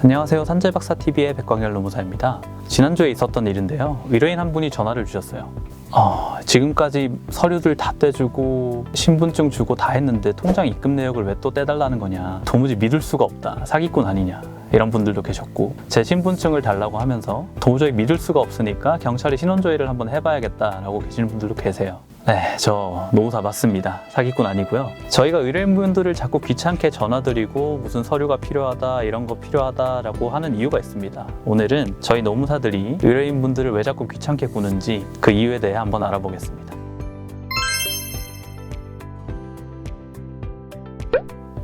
안녕하세요. 산재박사TV의 백광열 노무사입니다. 지난주에 있었던 일인데요. 의뢰인 한 분이 전화를 주셨어요. 지금까지 서류들 다 떼주고 신분증 주고 다 했는데 통장 입금 내역을 왜 또 떼달라는 거냐. 도무지 믿을 수가 없다. 사기꾼 아니냐. 이런 분들도 계셨고, 제 신분증을 달라고 하면서 도저히 믿을 수가 없으니까 경찰이 신원조회를 한번 해봐야겠다라고 계시는 분들도 계세요. 네, 저 노무사 맞습니다. 사기꾼 아니고요. 저희가 의뢰인분들을 자꾸 귀찮게 전화드리고 무슨 서류가 필요하다, 이런 거 필요하다라고 하는 이유가 있습니다. 오늘은 저희 노무사들이 의뢰인분들을 왜 자꾸 귀찮게 구는지 그 이유에 대해 한번 알아보겠습니다.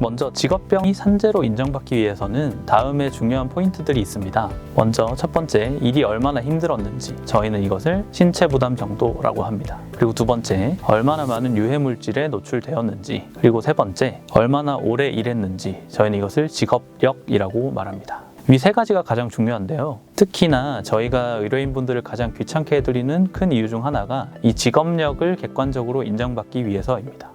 먼저 직업병이 산재로 인정받기 위해서는 다음에 중요한 포인트들이 있습니다. 먼저 첫 번째, 일이 얼마나 힘들었는지, 저희는 이것을 신체 부담 정도라고 합니다. 그리고 두 번째, 얼마나 많은 유해 물질에 노출되었는지, 그리고 세 번째, 얼마나 오래 일했는지, 저희는 이것을 직업력이라고 말합니다. 이 세 가지가 가장 중요한데요. 특히나 저희가 의뢰인분들을 가장 귀찮게 해드리는 큰 이유 중 하나가 이 직업력을 객관적으로 인정받기 위해서입니다.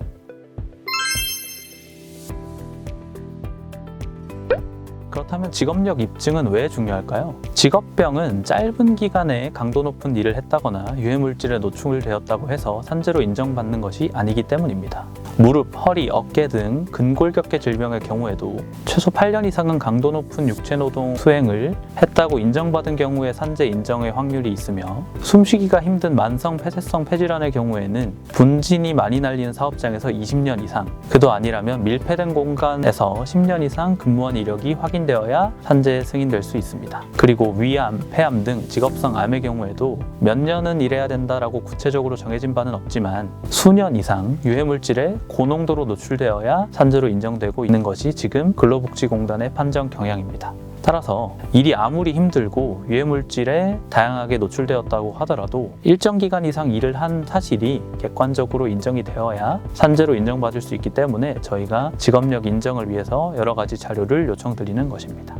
그렇다면 직업력 입증은 왜 중요할까요? 직업병은 짧은 기간에 강도 높은 일을 했다거나 유해물질에 노출되었다고 해서 산재로 인정받는 것이 아니기 때문입니다. 무릎, 허리, 어깨 등 근골격계 질병의 경우에도 최소 8년 이상은 강도 높은 육체노동 수행을 했다고 인정받은 경우에 산재 인정의 확률이 있으며, 숨쉬기가 힘든 만성 폐쇄성 폐질환의 경우에는 분진이 많이 날리는 사업장에서 20년 이상, 그도 아니라면 밀폐된 공간에서 10년 이상 근무한 이력이 확인되어야 산재에 승인될 수 있습니다. 그리고 위암, 폐암 등 직업성 암의 경우에도 몇 년은 일해야 된다라고 구체적으로 정해진 바는 없지만 수년 이상 유해물질에 고농도로 노출되어야 산재로 인정되고 있는 것이 지금 근로복지공단의 판정 경향입니다. 따라서 일이 아무리 힘들고 유해물질에 다양하게 노출되었다고 하더라도 일정 기간 이상 일을 한 사실이 객관적으로 인정이 되어야 산재로 인정받을 수 있기 때문에 저희가 직업력 인정을 위해서 여러 가지 자료를 요청드리는 것입니다.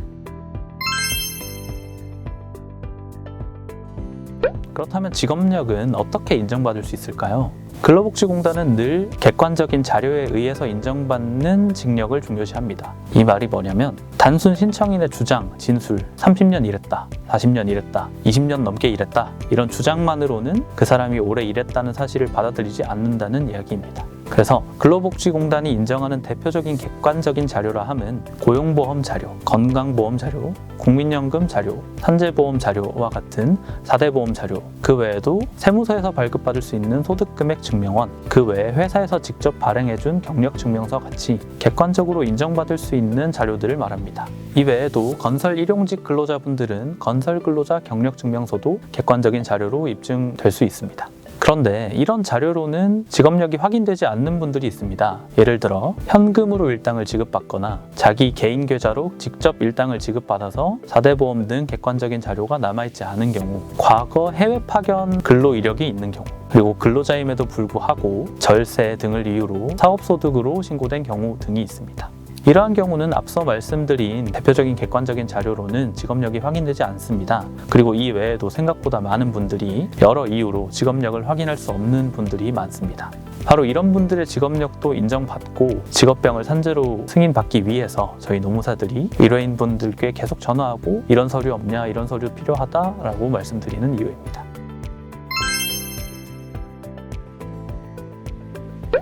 그렇다면 직업력은 어떻게 인정받을 수 있을까요? 근로복지공단은 늘 객관적인 자료에 의해서 인정받는 직력을 중요시합니다. 이 말이 뭐냐면 단순 신청인의 주장, 진술, 30년 일했다, 40년 일했다, 20년 넘게 일했다, 이런 주장만으로는 그 사람이 오래 일했다는 사실을 받아들이지 않는다는 이야기입니다. 그래서 근로복지공단이 인정하는 대표적인 객관적인 자료라 함은 고용보험 자료, 건강보험 자료, 국민연금 자료, 산재보험 자료와 같은 4대 보험 자료, 그 외에도 세무서에서 발급받을 수 있는 소득금액 증명원, 그 외에 회사에서 직접 발행해준 경력증명서 같이 객관적으로 인정받을 수 있는 자료들을 말합니다. 이 외에도 건설 일용직 근로자분들은 건설근로자 경력증명서도 객관적인 자료로 입증될 수 있습니다. 그런데 이런 자료로는 직업력이 확인되지 않는 분들이 있습니다. 예를 들어 현금으로 일당을 지급받거나 자기 개인 계좌로 직접 일당을 지급받아서 4대 보험 등 객관적인 자료가 남아있지 않은 경우, 과거 해외 파견 근로 이력이 있는 경우, 그리고 근로자임에도 불구하고 절세 등을 이유로 사업소득으로 신고된 경우 등이 있습니다. 이러한 경우는 앞서 말씀드린 대표적인 객관적인 자료로는 직업력이 확인되지 않습니다. 그리고 이 외에도 생각보다 많은 분들이 여러 이유로 직업력을 확인할 수 없는 분들이 많습니다. 바로 이런 분들의 직업력도 인정받고 직업병을 산재로 승인받기 위해서 저희 노무사들이 의뢰인분들께 계속 전화하고 이런 서류 없냐, 이런 서류 필요하다라고 말씀드리는 이유입니다.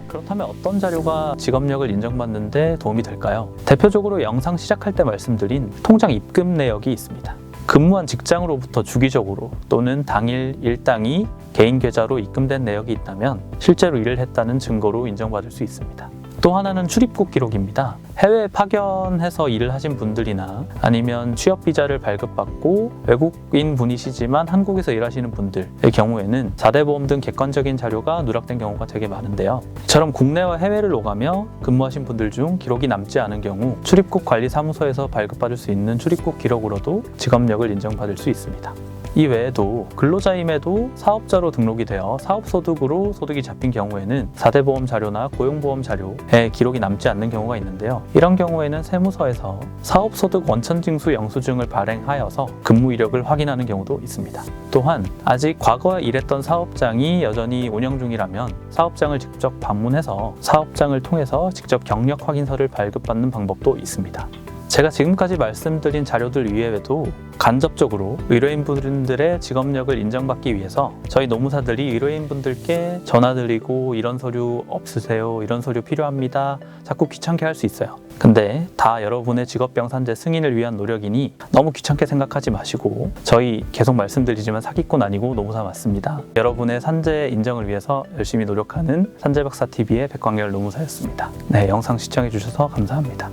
그렇다면 어떤 자료가 직업력을 인정받는 데 도움이 될까요? 대표적으로 영상 시작할 때 말씀드린 통장 입금 내역이 있습니다. 근무한 직장으로부터 주기적으로 또는 당일 일당이 개인 계좌로 입금된 내역이 있다면 실제로 일을 했다는 증거로 인정받을 수 있습니다. 또 하나는 출입국 기록입니다. 해외에 파견해서 일을 하신 분들이나 아니면 취업비자를 발급받고 외국인 분이시지만 한국에서 일하시는 분들의 경우에는 4대 보험 등 객관적인 자료가 누락된 경우가 되게 많은데요. 이처럼 국내와 해외를 오가며 근무하신 분들 중 기록이 남지 않은 경우 출입국 관리사무소에서 발급받을 수 있는 출입국 기록으로도 직업력을 인정받을 수 있습니다. 이 외에도 근로자임에도 사업자로 등록이 되어 사업소득으로 소득이 잡힌 경우에는 4대 보험 자료나 고용보험 자료에 기록이 남지 않는 경우가 있는데요. 이런 경우에는 세무서에서 사업소득 원천징수 영수증을 발행하여서 근무 이력을 확인하는 경우도 있습니다. 또한 아직 과거에 일했던 사업장이 여전히 운영 중이라면 사업장을 직접 방문해서 사업장을 통해서 직접 경력 확인서를 발급받는 방법도 있습니다. 제가 지금까지 말씀드린 자료들 이외에도 간접적으로 의뢰인분들의 직업력을 인정받기 위해서 저희 노무사들이 의뢰인분들께 전화드리고 이런 서류 없으세요? 이런 서류 필요합니다. 자꾸 귀찮게 할 수 있어요. 근데 다 여러분의 직업병 산재 승인을 위한 노력이니 너무 귀찮게 생각하지 마시고, 저희 계속 말씀드리지만 사기꾼 아니고 노무사 맞습니다. 여러분의 산재 인정을 위해서 열심히 노력하는 산재박사TV의 백광열 노무사였습니다. 네, 영상 시청해 주셔서 감사합니다.